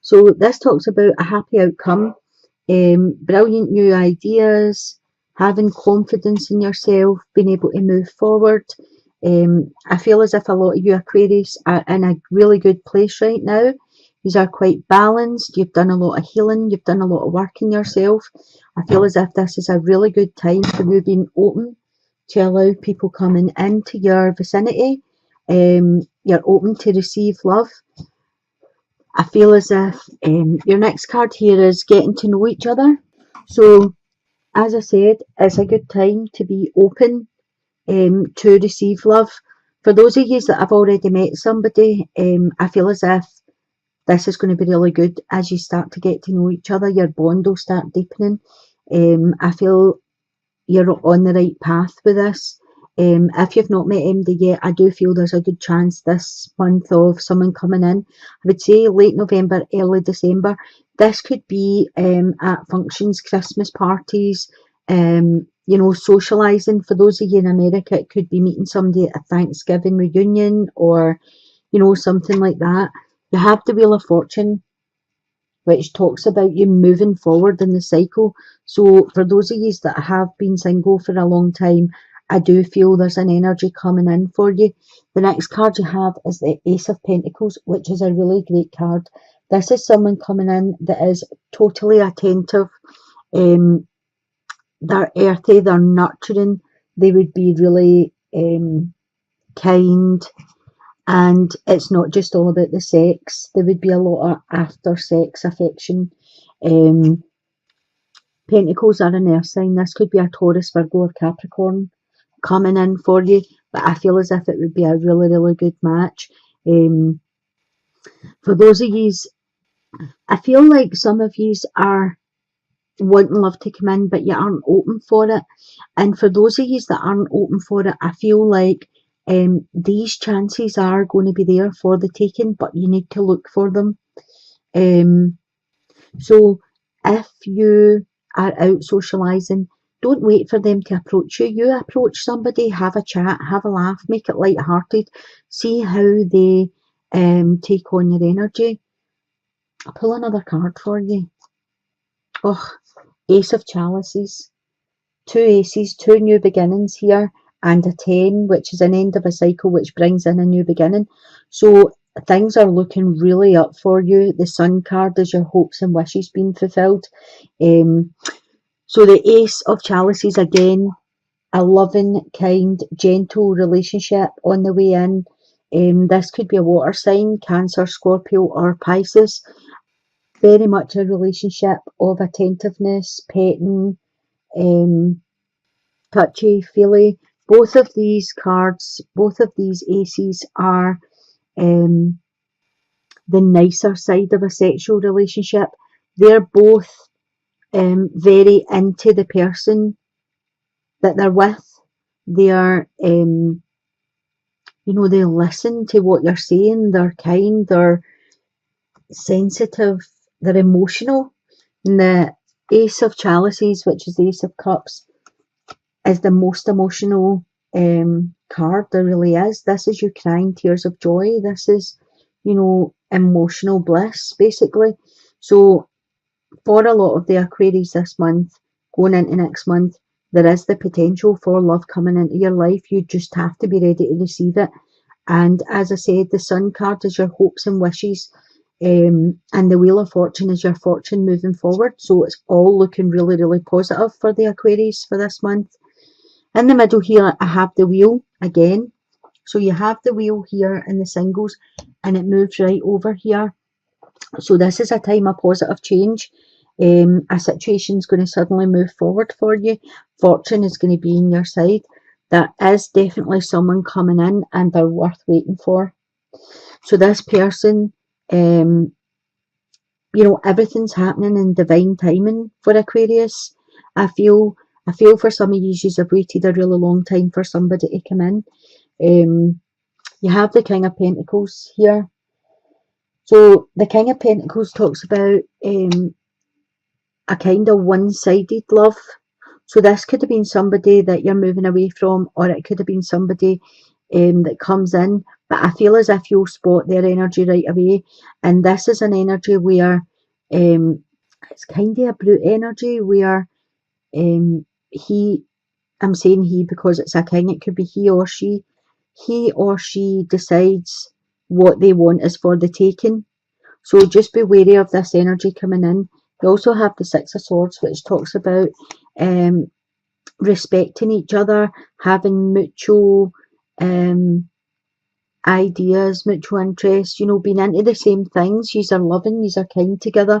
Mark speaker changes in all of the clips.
Speaker 1: So this talks about a happy outcome, brilliant new ideas, having confidence in yourself, being able to move forward. I feel as if a lot of you Aquarius are in a really good place right now. You are quite balanced. You've done a lot of healing. You've done a lot of work in yourself. I feel as if this is a really good time for you being open to allow people coming into your vicinity. You're open to receive love. I feel as if your next card here is getting to know each other. So, as I said, it's a good time to be open to receive love. For those of you that have already met somebody, I feel as if this is going to be really good as you start to get to know each other. Your bond will start deepening. I feel you're on the right path with this. If you've not met MD yet, I do feel there's a good chance this month of someone coming in. I would say late November, early December. This could be at functions, Christmas parties, socialising. For those of you in America, it could be meeting somebody at a Thanksgiving reunion or, something like that. You have the Wheel of Fortune, which talks about you moving forward in the cycle. So for those of you that have been single for a long time, I do feel there's an energy coming in for you. The next card you have is the Ace of Pentacles, which is a really great card. This is someone coming in that is totally attentive. They're earthy, they're nurturing, they would be really kind, and it's not just all about the sex. There would be a lot of after sex affection. Pentacles are an earth sign. This could be a Taurus, Virgo or Capricorn coming in for you, but I feel as if it would be a really, really good match. For those of you, I feel like some of you are wanting love to come in, but you aren't open for it. And for those of you that aren't open for it, I feel like these chances are going to be there for the taking, but you need to look for them. So if you are out socialising, don't wait for them to approach you. You approach somebody, have a chat, have a laugh, make it light-hearted, see how they take on your energy. I'll pull another card for you. Oh, Ace of Chalices. 2 aces, 2 new beginnings here, and a 10, which is an end of a cycle, which brings in a new beginning. So things are looking really up for you. The Sun card is your hopes and wishes being fulfilled. So the Ace of Chalices, again, a loving, kind, gentle relationship on the way in. This could be a water sign, Cancer, Scorpio or Pisces. Very much a relationship of attentiveness, petting, touchy feely. Both of these cards, both of these aces are the nicer side of a sexual relationship. They're both very into the person that they're with. They are, they listen to what you're saying. They're kind, they're sensitive, they're emotional. And the Ace of Chalices, which is the Ace of Cups, is the most emotional card there really is. This is you crying tears of joy. This is, emotional bliss, basically. So for a lot of the Aquarius this month, going into next month, there is the potential for love coming into your life. You just have to be ready to receive it. And as I said, the Sun card is your hopes and wishes. And the Wheel of Fortune is your fortune moving forward. So it's all looking really, really positive for the Aquarius for this month. In the middle here, I have the wheel again. So you have the wheel here in the singles and it moves right over here. So this is a time of positive change. A situation is going to suddenly move forward for you. Fortune is going to be on your side. That is definitely someone coming in and they're worth waiting for. So this person, everything's happening in divine timing for Aquarius. I feel for some of you have waited a really long time for somebody to come in. You have the King of Pentacles here. So the King of Pentacles talks about a kind of one-sided love. So this could have been somebody that you're moving away from, or it could have been somebody that comes in, but I feel as if you'll spot their energy right away. And this is an energy where it's kind of a brute energy where he, I'm saying he because it's a king, it could be he or she decides what they want is for the taking. So just be wary of this energy coming in. You also have the Six of Swords, which talks about respecting each other, having mutual ideas, mutual interests, being into the same things. Yous are loving, yous are kind together.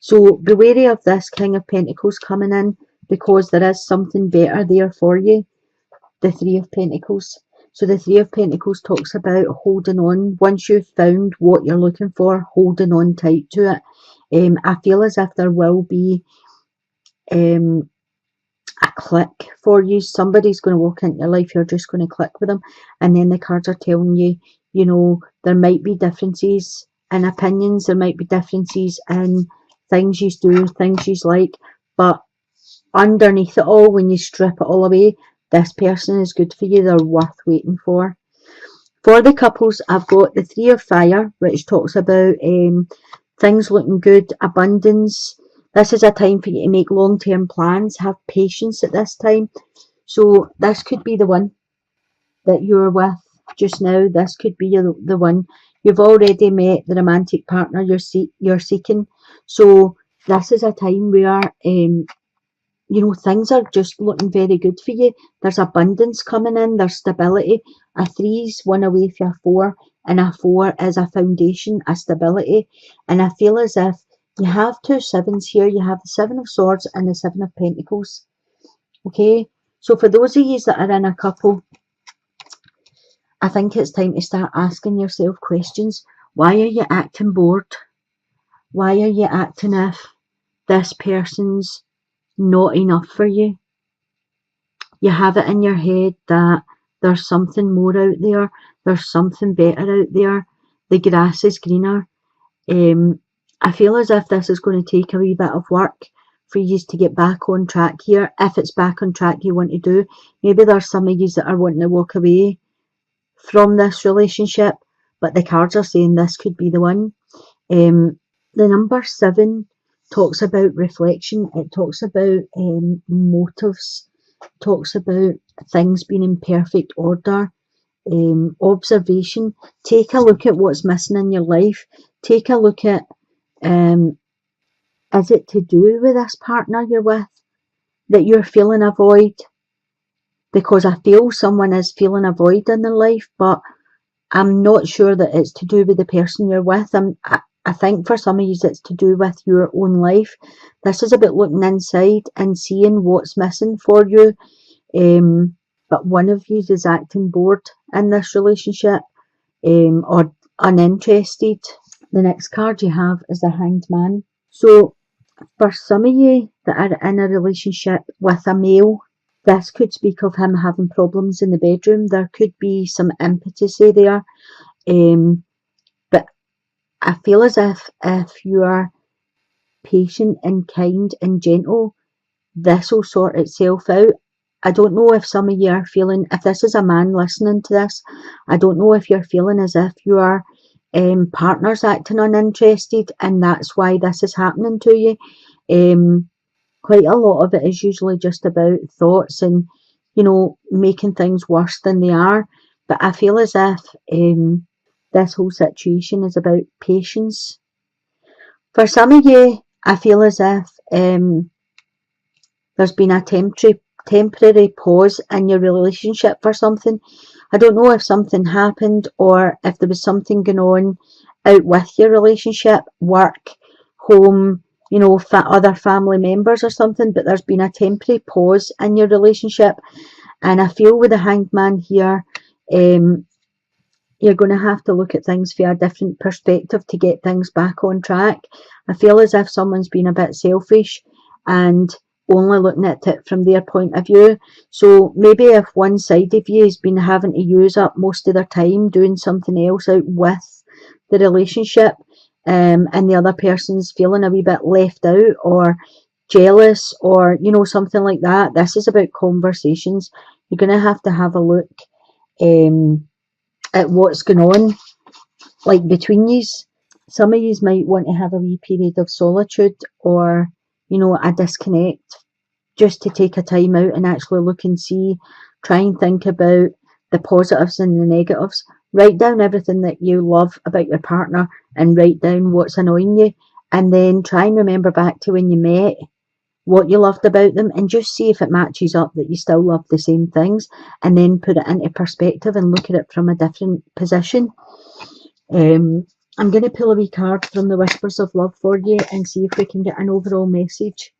Speaker 1: So be wary of this King of Pentacles coming in because there is something better there for you. The Three of Pentacles. So the Three of Pentacles talks about holding on. Once you've found what you're looking for, holding on tight to it. I feel as if there will be a click for you. Somebody's going to walk into your life, you're just going to click with them. And then the cards are telling you, there might be differences in opinions, there might be differences in things you do, things you like, but underneath it all, when you strip it all away, this person is good for you, they're worth waiting for. For the couples, I've got the Three of Fire, which talks about things looking good, abundance. This is a time for you to make long-term plans, have patience at this time. So this could be the one that you're with just now. This could be the one. You've already met the romantic partner you're seeking. So this is a time where things are just looking very good for you. There's abundance coming in, there's stability. A 3's one away from a 4, and a 4 is a foundation, a stability. And I feel as if you have 2 7s here. You have the 7 of Swords and the 7 of Pentacles. Okay, so for those of you that are in a couple, I think it's time to start asking yourself questions. Why are you acting bored? Why are you acting if this person's not enough for you? You have it in your head that there's something more out there, there's something better out there, the grass is greener. I feel as if this is going to take a wee bit of work for you to get back on track here. If it's back on track you want to do, maybe there's some of you that are wanting to walk away from this relationship, but the cards are saying this could be the one. The number 7 talks about reflection. It talks about motives, talks about things being in perfect order, observation. Take a look at what's missing in your life. Take a look at, is it to do with this partner you're with that you're feeling a void? Because I feel someone is feeling a void in their life, but I'm not sure that it's to do with the person you're with. I think for some of you it's to do with your own life. This is about looking inside and seeing what's missing for you. But one of you is acting bored in this relationship or uninterested. The next card you have is the Hanged Man. So for some of you that are in a relationship with a male, this could speak of him having problems in the bedroom. There could be some impetuosity there. But I feel as if you are patient and kind and gentle, this will sort itself out. I don't know if some of you are feeling, if this is a man listening to this, I don't know if you're feeling as if your partner's acting uninterested and that's why this is happening to you. Quite a lot of it is usually just about thoughts and, making things worse than they are. But I feel as if this whole situation is about patience. For some of you, I feel as if there's been a temporary pause in your relationship for something. I don't know if something happened or if there was something going on out with your relationship, work, home, other family members or something, but there's been a temporary pause in your relationship. And I feel with the Hanged Man here, you're going to have to look at things from a different perspective to get things back on track. I feel as if someone's been a bit selfish and only looking at it from their point of view. So maybe if one side of you has been having to use up most of their time doing something else out with the relationship, and the other person's feeling a wee bit left out or jealous or something like that, this is about conversations. You're going to have a look at what's going on, like between yous. Some of yous might want to have a wee period of solitude, or, you know, a disconnect, just to take a time out and actually look and see, try and think about the positives and the negatives. Write down everything that you love about your partner and write down what's annoying you. And then try and remember back to when you met, what you loved about them, and just see if it matches up that you still love the same things, and then put it into perspective and look at it from a different position. I'm going to pull a wee card from the Whispers of Love for you and see if we can get an overall message.